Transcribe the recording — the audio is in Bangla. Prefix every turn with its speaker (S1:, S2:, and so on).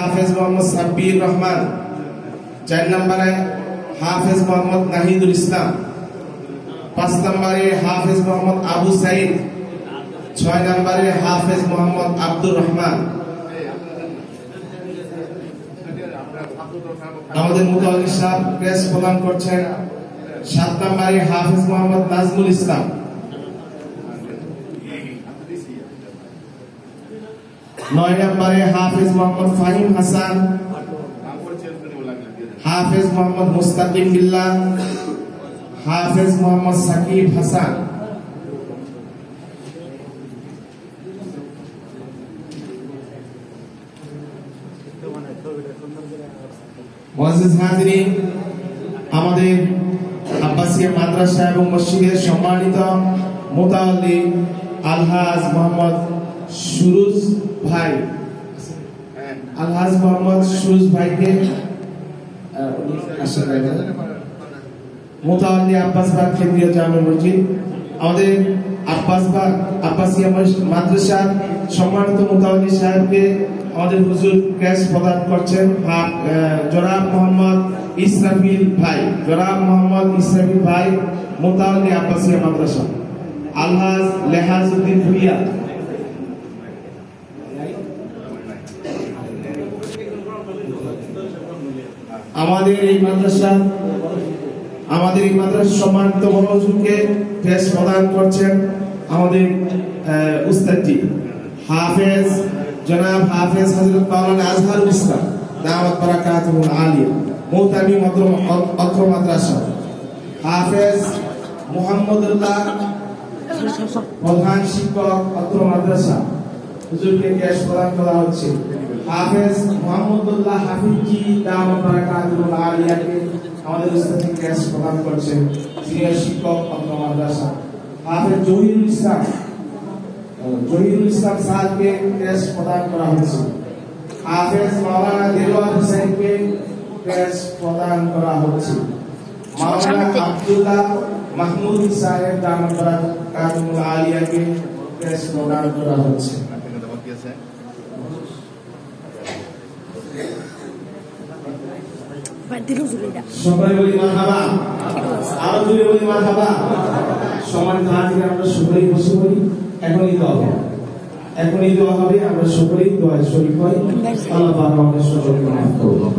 S1: হাফেজ মোহাম্মদ সাব্বির রহমান, 4 নম্বরে হাফেজ মোহাম্মদ নাহিদুল ইসলাম, 5 নম্বরে হাফেজ মোহাম্মদ আবু সাইদ, 6 নম্বরে হাফেজ মোহাম্মদ আব্দুর রহমান। আমাদের মুতাওয়াল্লি সাহেব প্রেস প্রদান করছেন। 7 নম্বরে হাফেজ মোহাম্মদ নাজমুল ইসলাম, 9 নম্বরে হাফেজ মোহাম্মদ ফাহিম হাসান, হাফেজ মোহাম্মদ মুস্তাকিম বিল্লাহ, হাফেজ মোহাম্মদ সাকিব হাসান। মুআজ্জিজ হাজিরিন, আমাদের আব্বাসিয়া মাদ্রাসা এবং মসজিদের সম্মানিত মুতাওয়াল্লি আলহাজ মোহাম্মদ সুরুজ ভাই, আলহাজ মোহাম্মদ সুরুজ ভাইকে মুতাওয়াল্লি আব্বাসবাগ কেন্দ্রীয় জামে মসজিদ, আমাদের আব্বাসিয়া মাদ্রাসার সম্মানিত মুতাওয়াল্লি সাহেবকে আমাদের হুজুর ক্যাশ প্রদান করছেন জনাব মোহাম্মদ ইসরাফিল ভাই। জনাব মোহাম্মদ ইসরাফিল ভাই মুতাওয়াল্লি আব্বাসিয়া মাদ্রাসা। আলহাজ লেহাজউদ্দিন ভুইয়া, আমাদের এই মাদ্রাসা সম্মানিত বড় হুজুরকে ক্যাশ প্রদান করছেন আমাদের উস্তাদজি হাফেজ জনাব হাফেজ হযরত মাওলানা আজহারুল ইসলাম দাওয়াত বারাকাতুহুল আলিয়া, মুহতামিম অত্র মাদ্রাসা। হাফেজ মুহাম্মদুল্লাহ প্রধান শিক্ষক অত্র মাদ্রাসা, হুজুরকে ক্যাশ প্রদান করা হচ্ছে। হাফেজ মুহাম্মদুল্লাহ হাফিজি দাওয়াত বারাকাতুহুল আলিয়াকে আমাদের উস্তাদজি ক্যাশ প্রদান করছেন, সিনিয়র শিক্ষক অত্র মাদ্রাসা। হাফেজ জহিরুল ইসলাম সাহেবকে ক্যাশ প্রদান করা হচ্ছে। হাফেজ মাওলানা দেলোয়ার হোসেনকে ক্যাশ প্রদান করা হচ্ছে। মাওলানা আব্দুল্লাহ মাহমুদ সাহেব দাওয়াত বারাকাতুহুল আলিয়াকে ক্যাশ প্রদান করা হচ্ছে। সবাই বলি মারহাবা, আরো জোরে বলি মারহাবা। সম্মানিত হাজির, আমরা সকলেই বসে পড়ি। এখনই দোয়া হবে, আমরা সকলেই দোয়ায় শরীক হই। আল্লাহ পাক আমাদের সকলকে মাফ করুন।